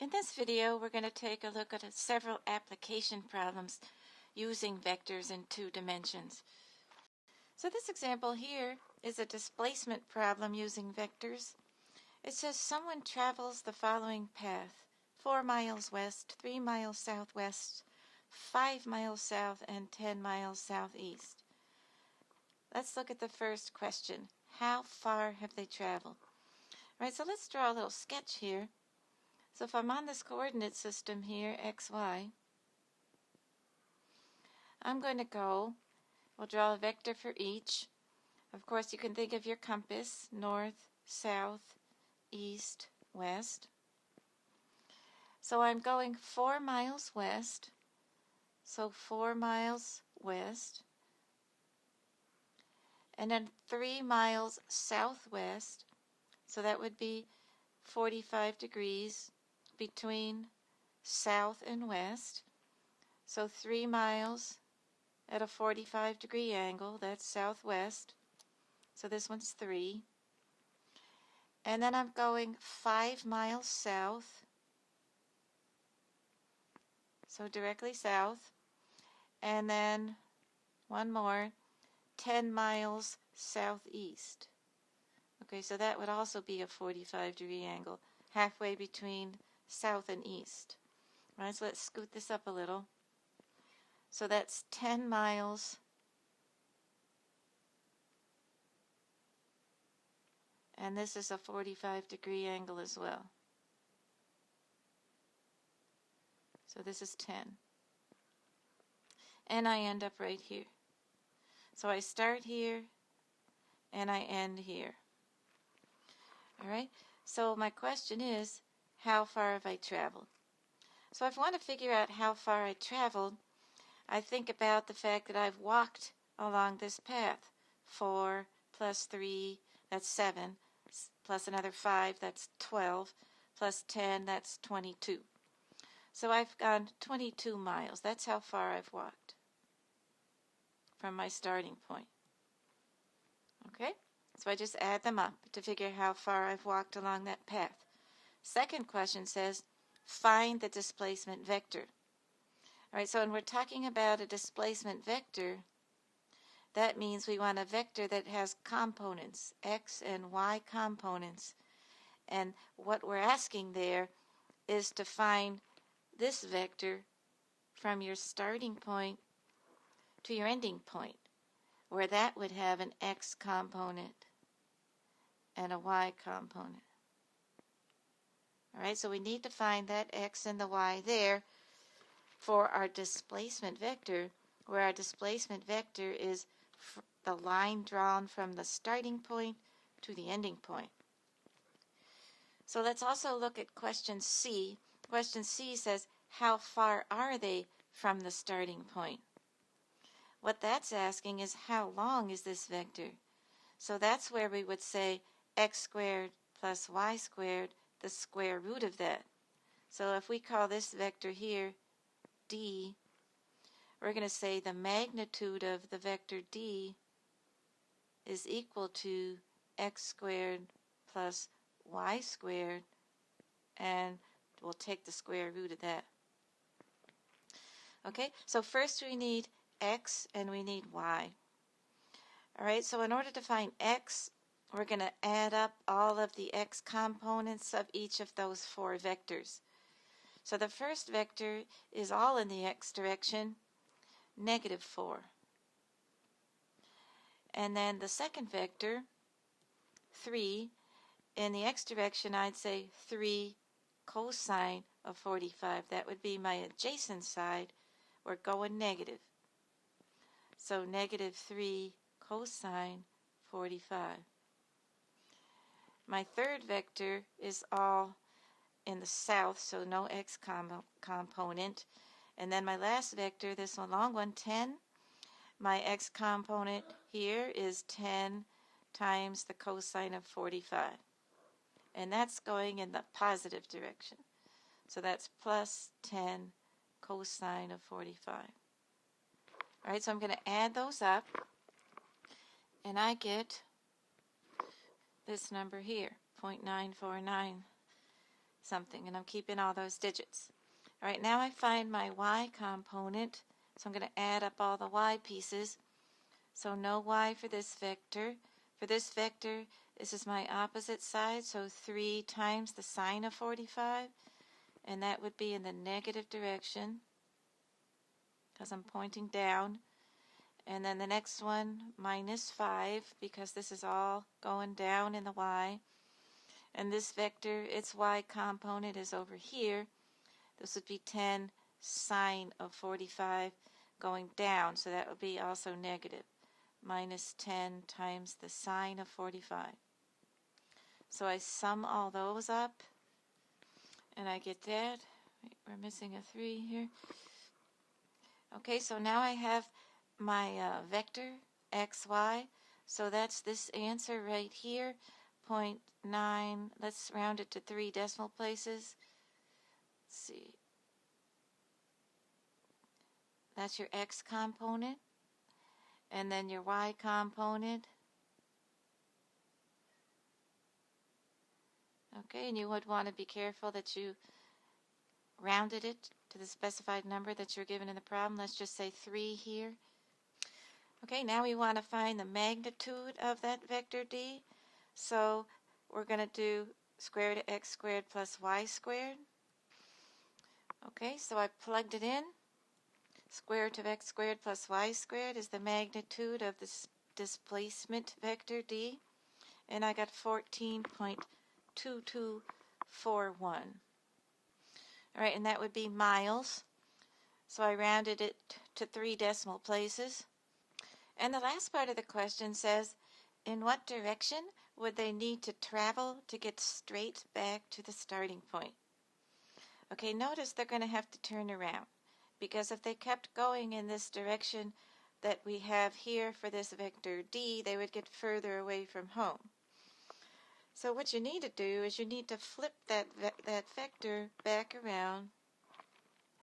In this video, we're going to take a look at several application problems using vectors in 2 dimensions. So this example here is a displacement problem using vectors. It says someone travels the following path: 4 miles west, 3 miles southwest, 5 miles south, and 10 miles southeast. Let's look at the first question. How far have they traveled? All right, so let's draw a little sketch here. So if I'm on this coordinate system here, x, y, I'm going to we'll draw a vector for each. Of course, you can think of your compass: north, south, east, west. So I'm going 4 miles west, so 4 miles west, and then 3 miles southwest, so that would be 45 degrees between south and west. So 3 miles at a 45-degree angle, that's southwest. So this one's 3. And then I'm going 5 miles south, so directly south. And then one more, 10 miles southeast. Okay, so that would also be a 45-degree angle, halfway between south and east. All right, so let's scoot this up a little. So that's 10 miles and this is a 45-degree angle as well. So this is 10. And I end up right here. So I start here and I end here. All right, so my question is, how far have I traveled? So if I want to figure out how far I traveled, I think about the fact that I've walked along this path. 4 plus 3, that's 7, plus another 5, that's 12, plus 10, that's 22. So I've gone 22 miles. That's how far I've walked from my starting point. Okay? So I just add them up to figure how far I've walked along that path. Second question says, find the displacement vector. All right, so when we're talking about a displacement vector, that means we want a vector that has components, x and y components. And what we're asking there is to find this vector from your starting point to your ending point, where that would have an x component and a y component. All right, so we need to find that x and the y there for our displacement vector, where our displacement vector is the line drawn from the starting point to the ending point. So let's also look at question C. Question C says, how far are they from the starting point? What that's asking is, how long is this vector? So that's where we would say x squared plus y squared, the square root of that. So if we call this vector here d, we're going to say the magnitude of the vector d is equal to x squared plus y squared, and we'll take the square root of that. Okay, so first we need x and we need y. All right, so in order to find x, we're going to add up all of the x components of each of those 4 vectors. So the first vector is all in the x direction, -4. And then the second vector, 3, in the x direction, I'd say 3 cosine of 45. That would be my adjacent side. We're going negative. So -3 cosine 45. My third vector is all in the south, so no x component. And then my last vector, this one long one, 10. My x component here is 10 times the cosine of 45. And that's going in the positive direction. So that's plus 10 cosine of 45. All right, so I'm going to add those up, and I get this number here, 0.949. something, and I'm keeping all those digits. All right, now I find my y component, so I'm going to add up all the y pieces. So no y for this vector. For this vector, this is my opposite side, so 3 times the sine of 45, and that would be in the negative direction because I'm pointing down. And then the next one, minus 5, because this is all going down in the y. And this vector, its y component is over here. This would be 10 sine of 45 going down, so that would be also negative. Minus 10 times the sine of 45. So I sum all those up, and I get that. Wait, we're missing a 3 here. Okay, so now I have my vector, xy. So that's this answer right here, 0.9. Let's round it to 3 decimal places. Let's see. That's your x component. And then your y component. Okay, and you would want to be careful that you rounded it to the specified number that you're given in the problem. Let's just say 3 here. Okay, now we want to find the magnitude of that vector d. So we're going to do square root of x squared plus y squared. Okay, so I plugged it in. Square root of x squared plus y squared is the magnitude of this displacement vector d. And I got 14.2241. All right, and that would be miles. So I rounded it to 3 decimal places. And the last part of the question says, in what direction would they need to travel to get straight back to the starting point? Okay, notice they're going to have to turn around, because if they kept going in this direction that we have here for this vector d, they would get further away from home. So what you need to do is you need to flip that vector back around.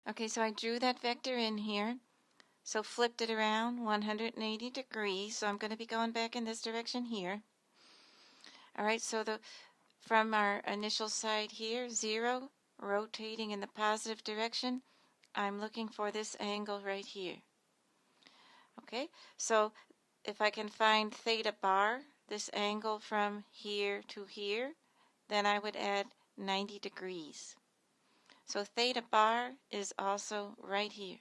Okay, so I drew that vector in here. So flipped it around 180 degrees. So I'm going to be going back in this direction here. All right, so from our initial side here, 0, rotating in the positive direction, I'm looking for this angle right here. Okay, so if I can find theta bar, this angle from here to here, then I would add 90 degrees. So theta bar is also right here.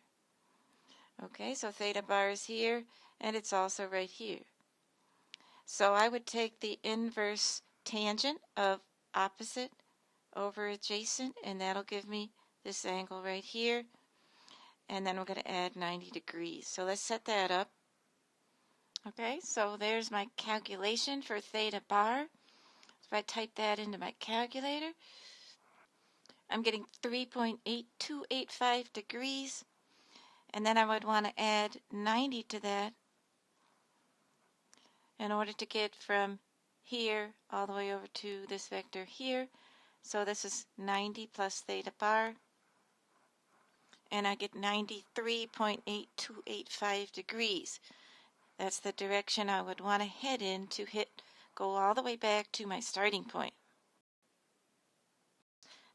Okay, so theta bar is here, and it's also right here. So I would take the inverse tangent of opposite over adjacent, and that'll give me this angle right here. And then we're going to add 90 degrees. So let's set that up. Okay, so there's my calculation for theta bar. If I type that into my calculator, I'm getting 3.8285 degrees. And then I would want to add 90 to that in order to get from here all the way over to this vector here. So this is 90 plus theta bar. And I get 93.8285 degrees. That's the direction I would want to head in to go all the way back to my starting point.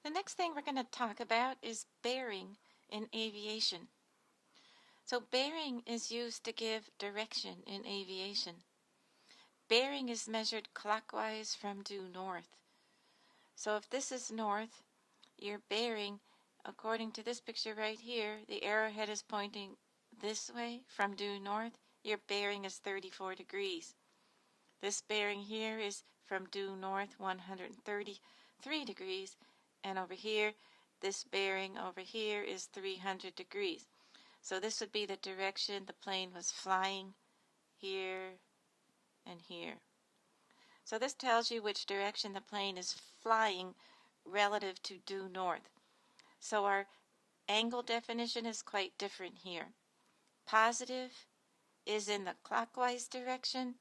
The next thing we're going to talk about is bearing in aviation. So bearing is used to give direction in aviation. Bearing is measured clockwise from due north. So if this is north, your bearing, according to this picture right here, the arrowhead is pointing this way from due north. Your bearing is 34 degrees. This bearing here is from due north 133 degrees, and over here, this bearing over here is 300 degrees. So this would be the direction the plane was flying, here and here. So this tells you which direction the plane is flying relative to due north. So our angle definition is quite different here. Positive is in the clockwise direction,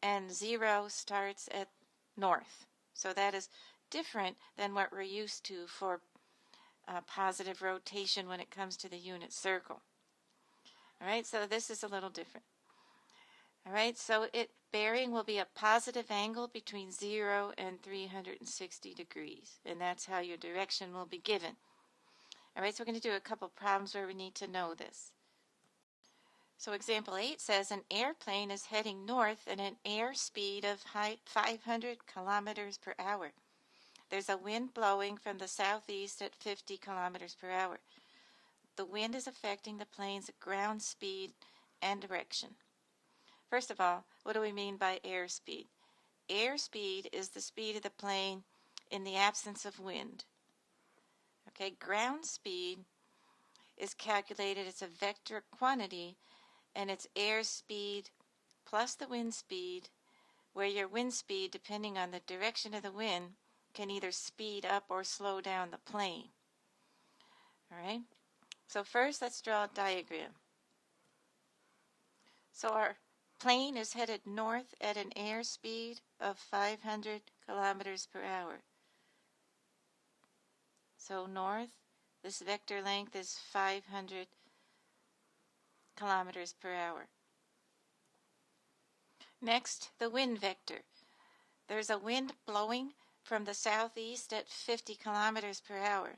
and 0 starts at north. So that is different than what we're used to for positive rotation when it comes to the unit circle. All right, so this is a little different. All right, so bearing will be a positive angle between 0 and 360 degrees, and that's how your direction will be given. All right, so we're going to do a couple problems where we need to know this. So example 8 says an airplane is heading north at an airspeed of 500 kilometers per hour. There's a wind blowing from the southeast at 50 kilometers per hour. The wind is affecting the plane's ground speed and direction. First of all, what do we mean by airspeed? Airspeed is the speed of the plane in the absence of wind. Okay, ground speed is calculated as a vector quantity, and it's airspeed plus the wind speed, where your wind speed, depending on the direction of the wind, can either speed up or slow down the plane. All right, so first let's draw a diagram. So our plane is headed north at an airspeed of 500 kilometers per hour. So north, this vector length is 500 kilometers per hour. Next, the wind vector. There's a wind blowing from the southeast at 50 kilometers per hour.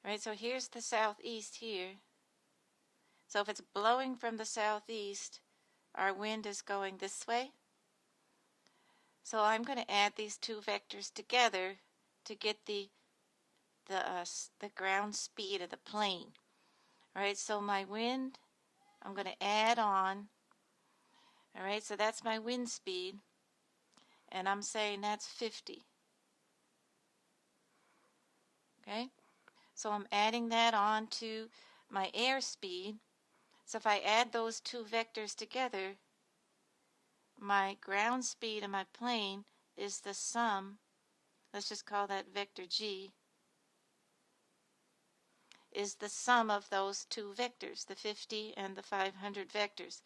All right, so here's the southeast here. So if it's blowing from the southeast, our wind is going this way. So I'm going to add these two vectors together to get the ground speed of the plane. All right, so my wind, I'm going to add on. All right, so that's my wind speed, and I'm saying that's 50. Okay, so I'm adding that on to my airspeed. So if I add those two vectors together, my ground speed of my plane is the sum, let's just call that vector G, is the sum of those two vectors, the 50 and the 500 vectors.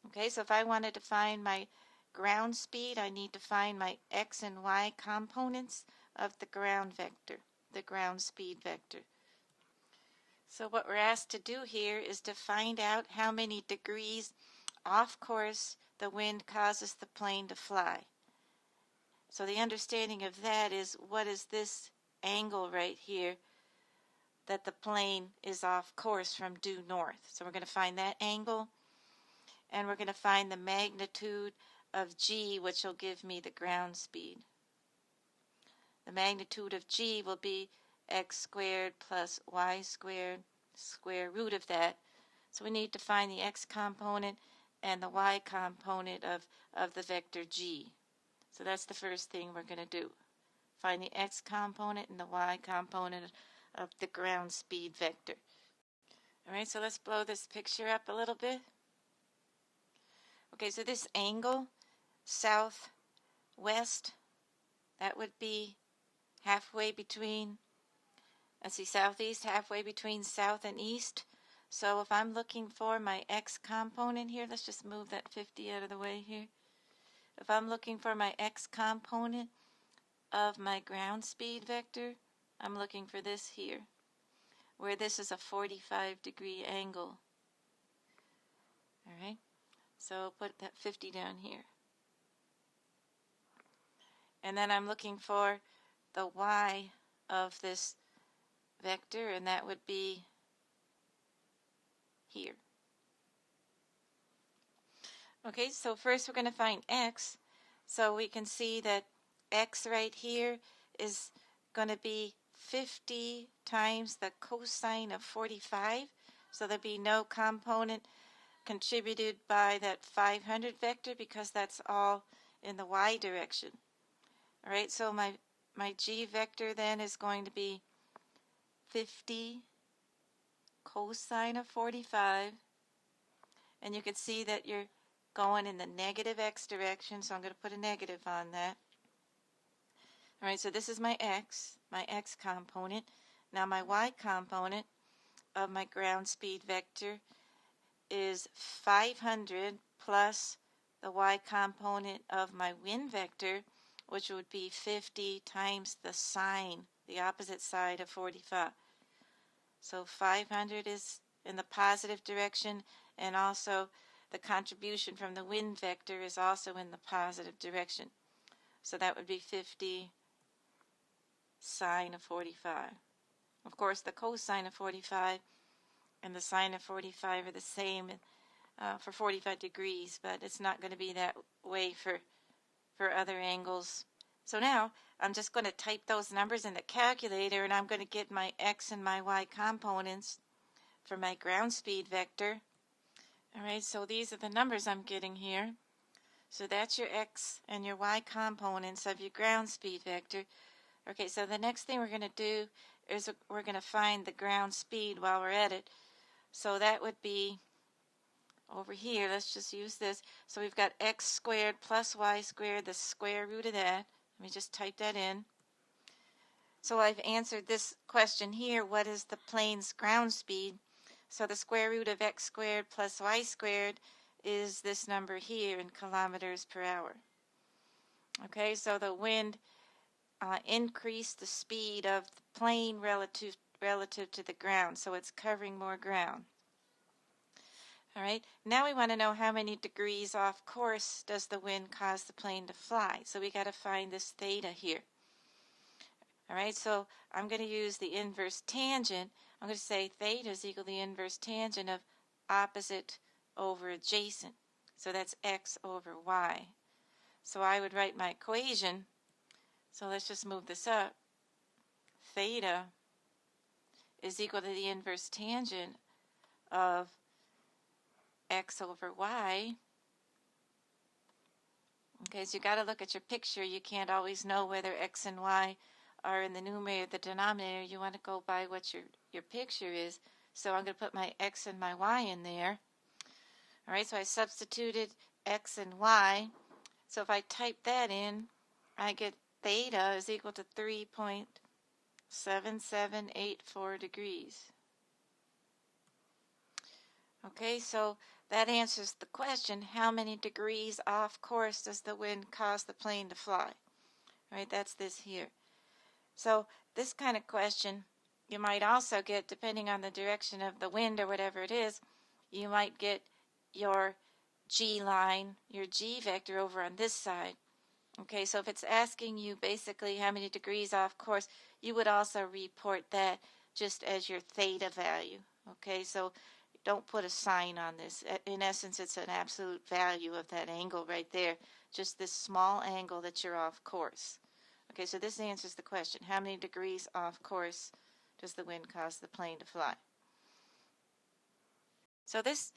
Okay, so if I wanted to find my ground speed, I need to find my x and y components of the ground vector, the ground speed vector. So what we're asked to do here is to find out how many degrees off course the wind causes the plane to fly. So the understanding of that is, what is this angle right here that the plane is off course from due north? So we're going to find that angle, and we're going to find the magnitude of G, which will give me the ground speed. The magnitude of G will be x squared plus y squared, square root of that. So we need to find the x component and the y component of the vector G. So that's the first thing we're going to do. Find the x component and the y component of the ground speed vector. All right, so let's blow this picture up a little bit. Okay, so this angle, southwest, that would be halfway between, let's see, southeast, halfway between south and east. So if I'm looking for my x component here, let's just move that 50 out of the way here. If I'm looking for my x component of my ground speed vector, I'm looking for this here, where this is a 45-degree angle. All right, so put that 50 down here. And then I'm looking for the y of this vector, and that would be here. Okay, so first we're going to find x. So we can see that x right here is going to be 50 times the cosine of 45. So there'll be no component contributed by that 500 vector because that's all in the y direction. All right, so my g vector then is going to be 50 cosine of 45. And you can see that you're going in the negative x direction, so I'm going to put a negative on that. All right, so this is my x component. Now my y component of my ground speed vector is 500 plus the y component of my wind vector, which would be 50 times the sine, the opposite side of 45. So 500 is in the positive direction, and also the contribution from the wind vector is also in the positive direction. So that would be 50 sine of 45. Of course, the cosine of 45 and the sine of 45 are the same for 45 degrees, but it's not going to be that way for other angles. So now I'm just going to type those numbers in the calculator, and I'm going to get my x and my y components for my ground speed vector. All right, so these are the numbers I'm getting here. So that's your x and your y components of your ground speed vector. Okay, so the next thing we're going to do is we're going to find the ground speed while we're at it. So that would be over here. Let's just use this. So we've got x squared plus y squared, the square root of that. Let me just type that in. So I've answered this question here. What is the plane's ground speed? So the square root of x squared plus y squared is this number here in kilometers per hour. Okay, so the wind increased the speed of the plane relative to the ground, so it's covering more ground. All right, now we want to know how many degrees off course does the wind cause the plane to fly. So we got to find this theta here. All right, so I'm going to use the inverse tangent. I'm going to say theta is equal to the inverse tangent of opposite over adjacent. So that's x over y. So I would write my equation. So let's just move this up. Theta is equal to the inverse tangent of x over y. Okay, so you got to look at your picture. You can't always know whether x and y are in the numerator or the denominator. You want to go by what your picture is. So I'm going to put my x and my y in there. All right, so I substituted x and y. So if I type that in, I get theta is equal to 3.7784 degrees. Okay, so that answers the question, how many degrees off course does the wind cause the plane to fly? All right, that's this here. So this kind of question you might also get, depending on the direction of the wind or whatever it is, you might get your g line, your g vector over on this side. Okay, so if it's asking you basically how many degrees off course, you would also report that just as your theta value. Okay, so don't put a sign on this. In essence, it's an absolute value of that angle right there, just this small angle that you're off course. Okay, so this answers the question, how many degrees off course does the wind cause the plane to fly? So this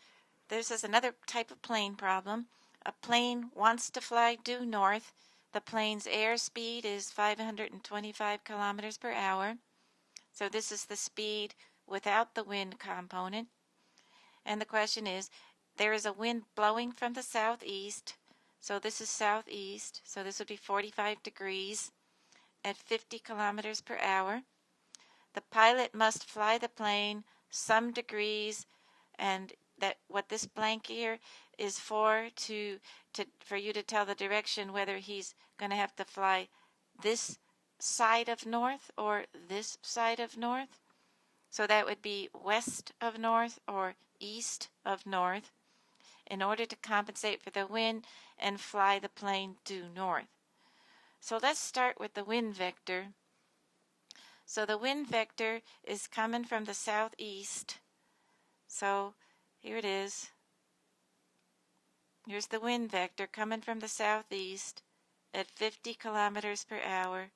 is another type of plane problem. A plane wants to fly due north. The plane's airspeed is 525 kilometers per hour. So this is the speed without the wind component. And the question is, there is a wind blowing from the southeast. So this is southeast. So this would be 45 degrees at 50 kilometers per hour. The pilot must fly the plane some degrees, and that what this blank here is for you to tell the direction whether he's going to have to fly this side of north or this side of north. So that would be west of north or east of north in order to compensate for the wind and fly the plane due north. So let's start with the wind vector. So the wind vector is coming from the southeast. So here it is. Here's the wind vector coming from the southeast at 50 kilometers per hour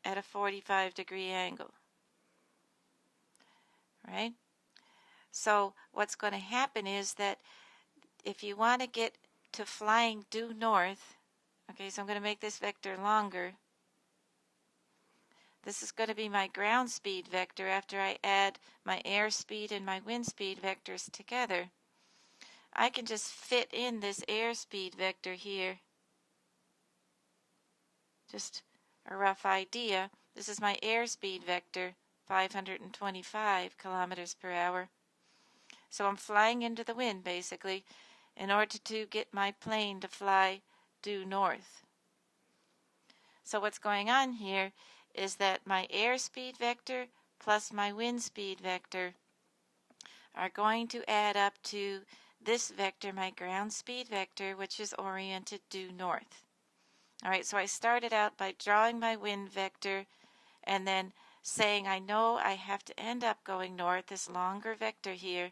at a 45-degree angle. Right? So what's going to happen is that if you want to get to flying due north, okay, so I'm going to make this vector longer. This is going to be my ground speed vector after I add my airspeed and my wind speed vectors together. I can just fit in this airspeed vector here. Just a rough idea. This is my airspeed vector, 525 kilometers per hour. So I'm flying into the wind, basically, in order to get my plane to fly due north. So what's going on here is that my airspeed vector plus my wind speed vector are going to add up to this vector, my ground speed vector, which is oriented due north. All right, so I started out by drawing my wind vector and then saying I know I have to end up going north, this longer vector here.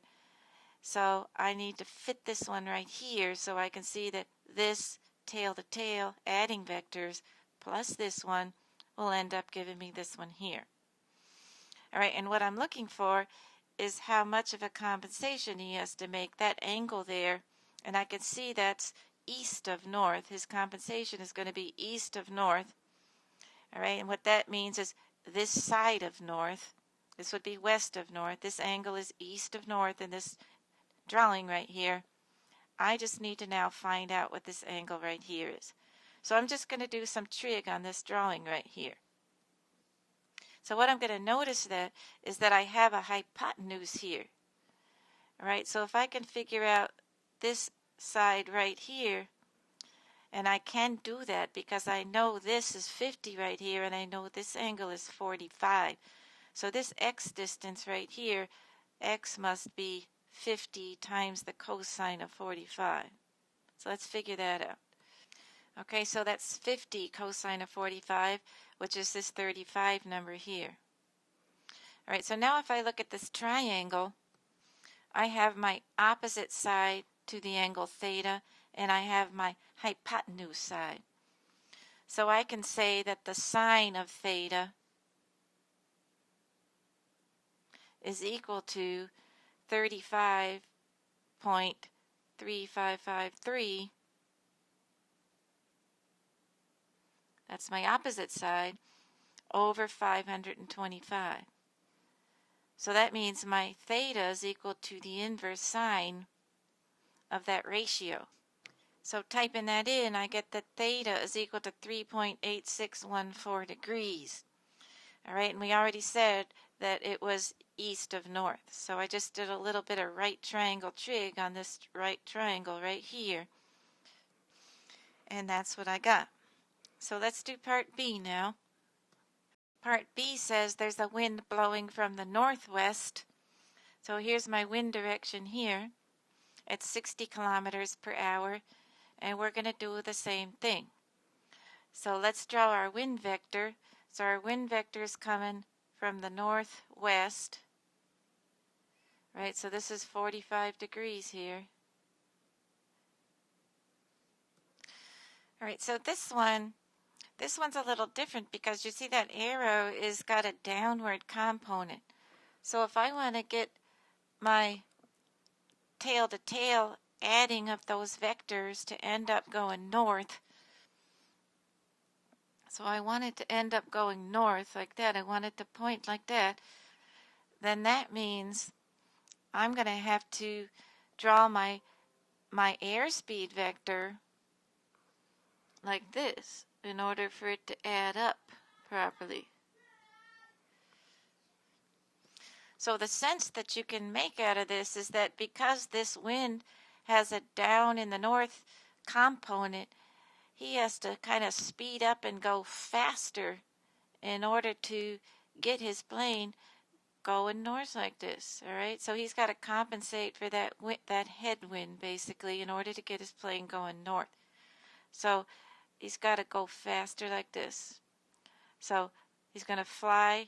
So I need to fit this one right here so I can see that this tail to tail adding vectors plus this one will end up giving me this one here. All right, and what I'm looking for is how much of a compensation he has to make. That angle there, and I can see that's east of north. His compensation is going to be east of north. All right, and what that means is this side of north. This would be west of north. This angle is east of north in this drawing right here. I just need to now find out what this angle right here is. So I'm just going to do some trig on this drawing right here. So what I'm going to notice that is that I have a hypotenuse here. All right, so if I can figure out this side right here, and I can do that because I know this is 50 right here and I know this angle is 45. So this x distance right here, x must be 50 times the cosine of 45. So let's figure that out. Okay, so that's 50 cosine of 45, which is this 35 number here. All right, so now if I look at this triangle, I have my opposite side to the angle theta, and I have my hypotenuse side. So I can say that the sine of theta is equal to 35.3553. That's my opposite side over 525. So that means my theta is equal to the inverse sine of that ratio. So typing that in, I get that theta is equal to 3.8614 degrees. All right, and we already said that it was east of north. So I just did a little bit of right triangle trig on this right triangle right here. And that's what I got. So let's do part B now. Part B says there's a wind blowing from the northwest. So here's my wind direction here at 60 kilometers per hour, and we're going to do the same thing. So let's draw our wind vector. So our wind vector is coming from the northwest, right? So this is 45 degrees here. All right, so this one's a little different because you see that arrow is got a downward component. So if I want to get my tail to tail adding of those vectors to end up going north, so I want it to end up going north like that, I want it to point like that, then that means I'm going to have to draw my airspeed vector like this in order for it to add up properly. So the sense that you can make out of this is that because this wind has a down in the north component, he has to kind of speed up and go faster in order to get his plane going north like this. All right, so he's got to compensate for that headwind basically in order to get his plane going north. So he's got to go faster like this. So he's going to fly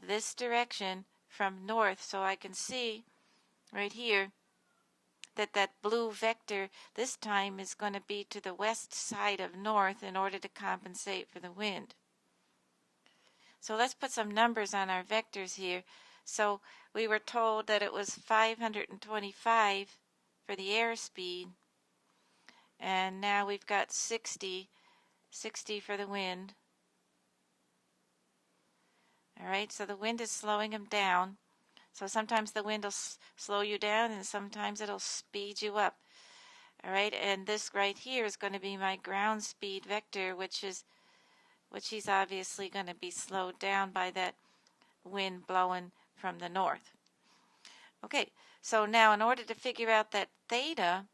this direction from north, so I can see right here that that blue vector this time is going to be to the west side of north in order to compensate for the wind. So let's put some numbers on our vectors here. So we were told that it was 525 for the airspeed, and now we've got 60 for the wind. All right, so the wind is slowing him down. So sometimes the wind will slow you down and sometimes it'll speed you up. All right, and this right here is going to be my ground speed vector, which he's obviously going to be slowed down by that wind blowing from the north. Okay, so now in order to figure out that theta,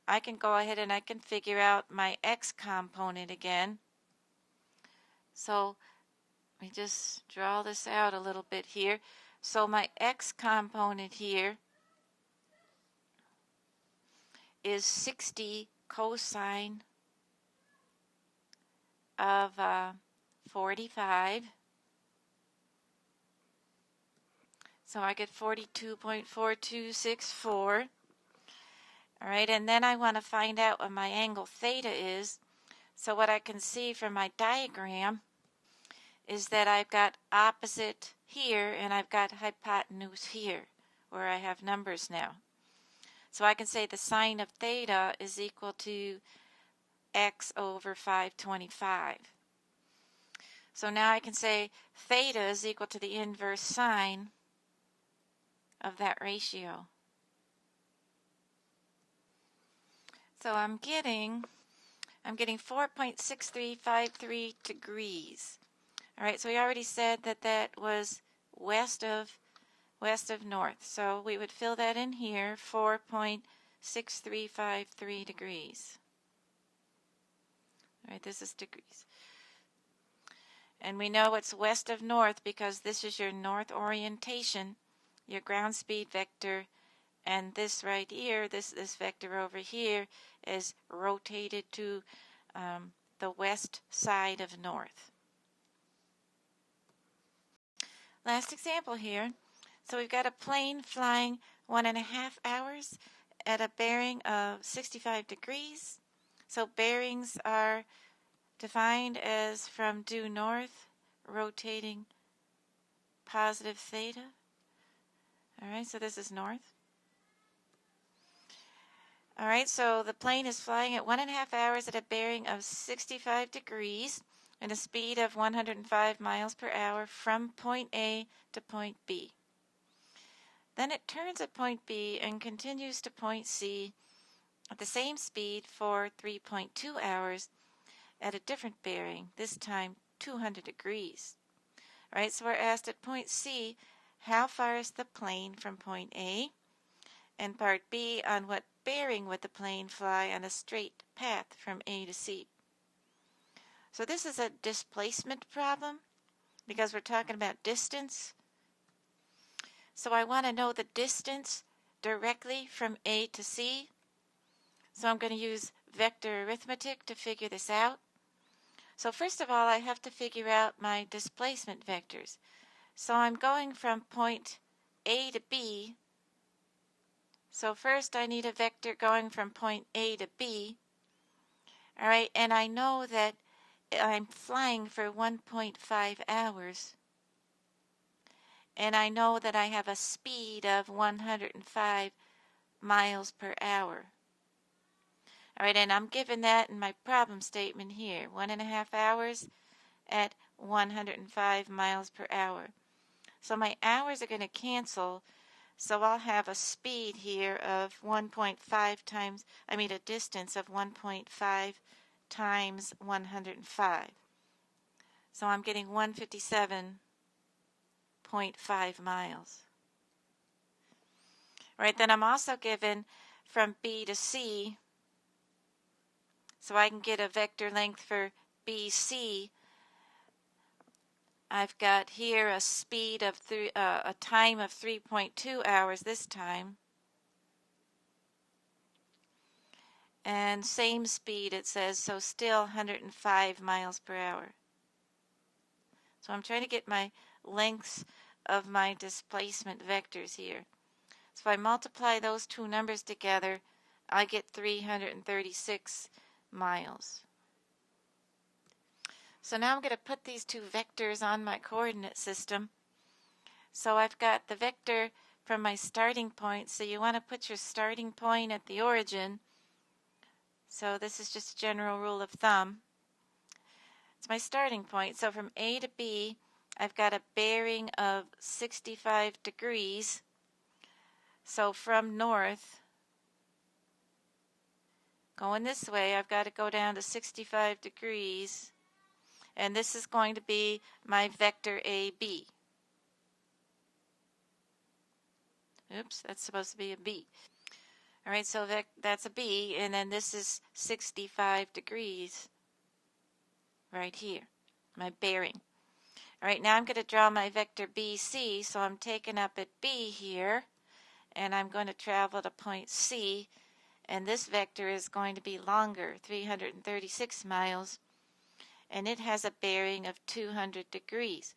I can go ahead and I can figure out my x component again. So let me just draw this out a little bit here. So my x component here is 60 cosine of 45. So I get 42.4264. All right, and then I want to find out what my angle theta is. So what I can see from my diagram is that I've got opposite here and I've got hypotenuse here, where I have numbers now. So I can say the sine of theta is equal to x over 525. So now I can say theta is equal to the inverse sine of that ratio. So I'm getting 4.6353 degrees. All right, so we already said that that was west of north. So we would fill that in here, 4.6353 degrees. All right, this is degrees. And we know it's west of north because this is your north orientation, your ground speed vector, and this right here, this vector over here, is rotated to the west side of north. Last example here. So we've got a plane flying 1.5 hours at a bearing of 65 degrees. So bearings are defined as from due north, rotating positive theta. All right, so this is north. All right, so the plane is flying at 1.5 hours at a bearing of 65 degrees and a speed of 105 miles per hour from point A to point B. Then it turns at point B and continues to point C at the same speed for 3.2 hours at a different bearing, this time 200 degrees. All right, so we're asked at point C, how far is the plane from point A? And part B, on what bearing would the plane fly on a straight path from A to C? So this is a displacement problem because we're talking about distance. So I want to know the distance directly from A to C. So I'm going to use vector arithmetic to figure this out. So first of all, I have to figure out my displacement vectors. So I'm going from point A to B. So first I need a vector going from point A to B. All right, and I know that I'm flying for 1.5 hours. And I know that I have a speed of 105 miles per hour. All right, and I'm given that in my problem statement here. 1.5 hours at 105 miles per hour. So my hours are going to cancel. So I'll have a speed here of 1.5 times, a distance of 1.5 times 105. So I'm getting 157.5 miles. All right, then I'm also given from B to C, so I can get a vector length for BC. I've got here a speed of a time of 3.2 hours this time. And same speed it says, so still 105 miles per hour. So I'm trying to get my lengths of my displacement vectors here. So if I multiply those two numbers together, I get 336 miles. So now I'm going to put these two vectors on my coordinate system. So I've got the vector from my starting point. So you want to put your starting point at the origin. So this is just a general rule of thumb. It's my starting point. So from A to B, I've got a bearing of 65 degrees. So from north, going this way, I've got to go down to 65 degrees. And this is going to be my vector AB. Oops, that's supposed to be a B. All right, so that's a B, and then this is 65 degrees right here, my bearing. All right, now I'm going to draw my vector BC, so I'm taking up at B here, and I'm going to travel to point C, and this vector is going to be longer, 336 miles, and it has a bearing of 200 degrees.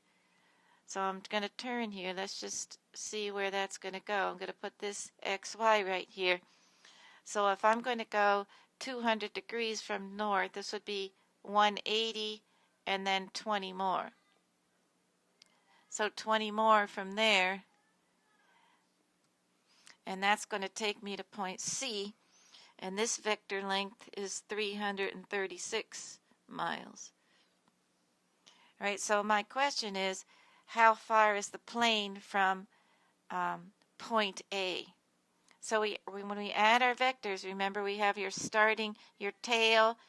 So I'm going to turn here. Let's just see where that's going to go. I'm going to put this XY right here. So if I'm going to go 200 degrees from north, this would be 180 and then 20 more. So 20 more from there, and that's going to take me to point C, and this vector length is 336 miles. All right, so my question is, how far is the plane from point A? So when we add our vectors, remember we have your starting, your tail,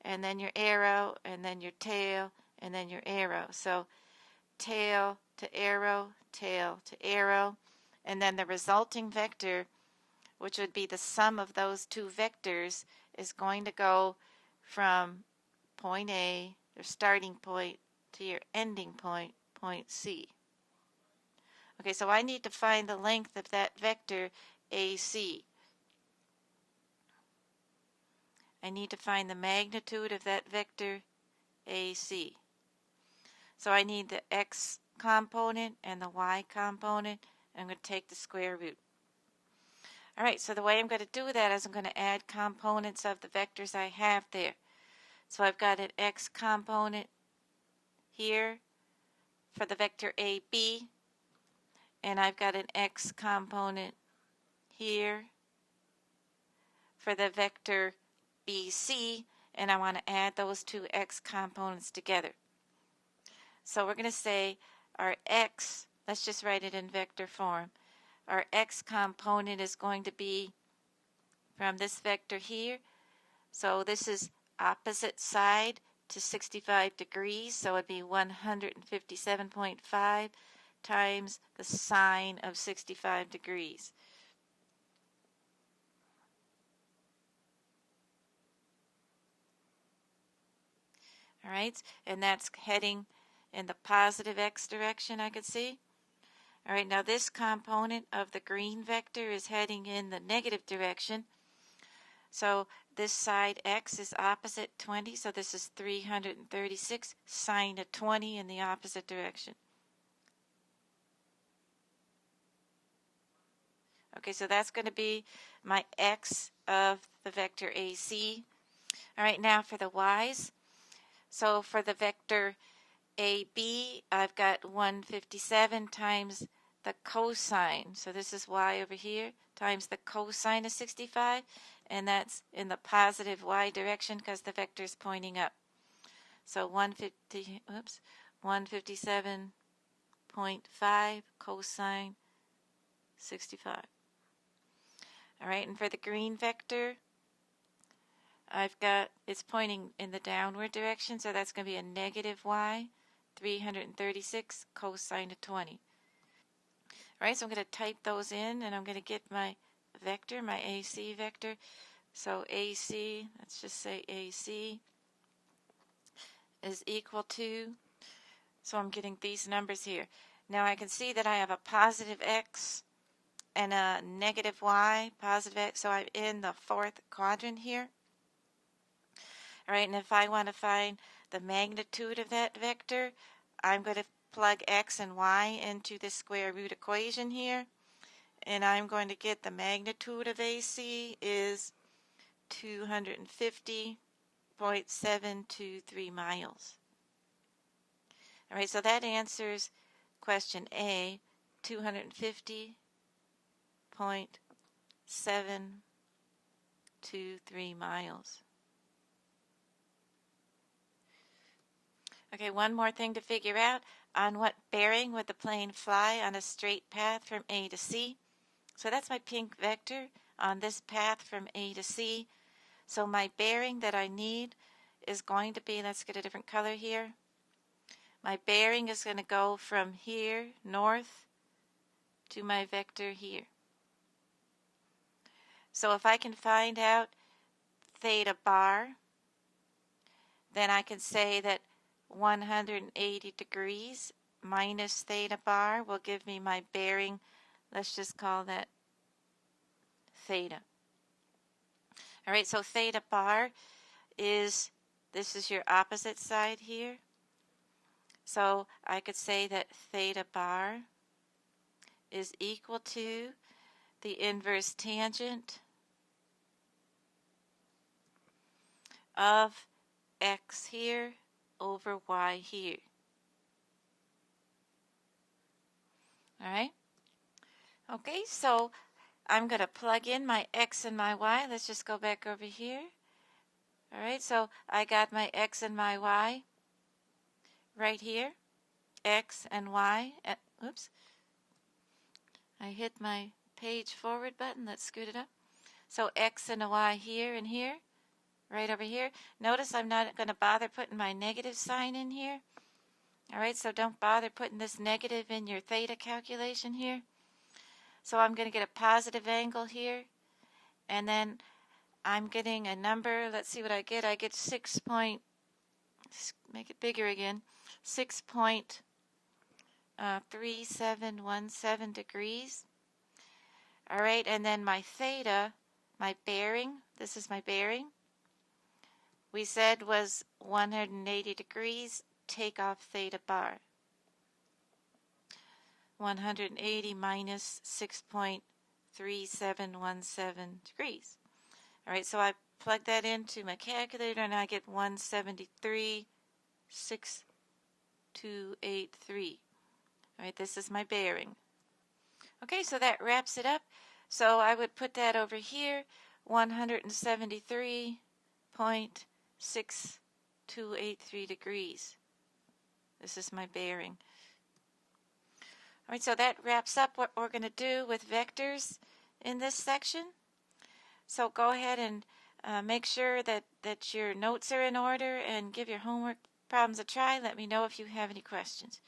and then your arrow, and then your tail, and then your arrow. So tail to arrow, tail to arrow, and then the resulting vector, which would be the sum of those two vectors, is going to go from point A, your starting point, to your ending point, point C. Okay, so I need to find the length of that vector AC. I need to find the magnitude of that vector AC. So I need the x component and the y component, and I'm going to take the square root. All right, so the way I'm going to do that is I'm going to add components of the vectors I have there. So I've got an x component here for the vector AB, and I've got an x component here for the vector BC, and I want to add those two x components together. So we're going to say our x, let's just write it in vector form. Our x component is going to be from this vector here. So this is opposite side to 65 degrees, so it'd be 157.5 times the sine of 65 degrees. All right, and that's heading in the positive x direction, I could see. All right, now this component of the green vector is heading in the negative direction. So this side x is opposite 20, so this is 336 sine of 20 in the opposite direction. Okay, so that's going to be my x of the vector AC. All right, now for the y's. So for the vector AB, I've got 157 times the cosine. So this is y over here times the cosine of 65, and that's in the positive y direction because the vector is pointing up. So 157.5 cosine 65. All right, and for the green vector, I've got, it's pointing in the downward direction, so that's going to be a negative y, 336 cosine of 20. All right, so I'm going to type those in, and I'm going to get my vector, my AC vector. So AC, let's just say AC is equal to, so I'm getting these numbers here. Now I can see that I have a positive x and a negative y, positive x, so I'm in the fourth quadrant here. All right, and if I want to find the magnitude of that vector, I'm going to plug x and y into the square root equation here, and I'm going to get the magnitude of AC is 250.723 miles. All right, so that answers question A, 250.723 miles. Okay, one more thing to figure out. On what bearing would the plane fly on a straight path from A to C? So that's my pink vector on this path from A to C. So my bearing that I need is going to be, let's get a different color here. My bearing is going to go from here, north, to my vector here. So if I can find out theta bar, then I can say that 180 degrees minus theta bar will give me my bearing. Let's just call that theta. All right, so theta bar is, this is your opposite side here. So I could say that theta bar is equal to the inverse tangent of x here over y here. All right. Okay, so I'm going to plug in my x and my y. Let's just go back over here. All right, so I got my x and my y right here. X and y. Oops. I hit my page forward button. Let's scoot it up. So x and a y here and here. Right over here. Notice I'm not going to bother putting my negative sign in here. All right, so don't bother putting this negative in your theta calculation here. So I'm going to get a positive angle here. And then I'm getting a number. Let's see what I get. I get 6 point, make it bigger again, 6.3717 degrees. All right, and then my theta, my bearing, this is my bearing, we said was 180 degrees. Take off theta bar. 180 minus 6.3717 degrees. All right, so I plug that into my calculator and I get 173.6283. All right, this is my bearing. Okay, so that wraps it up. So I would put that over here, 173.6283 degrees. This is my bearing. All right, so that wraps up what we're going to do with vectors in this section. So go ahead and make sure that your notes are in order and give your homework problems a try. Let me know if you have any questions.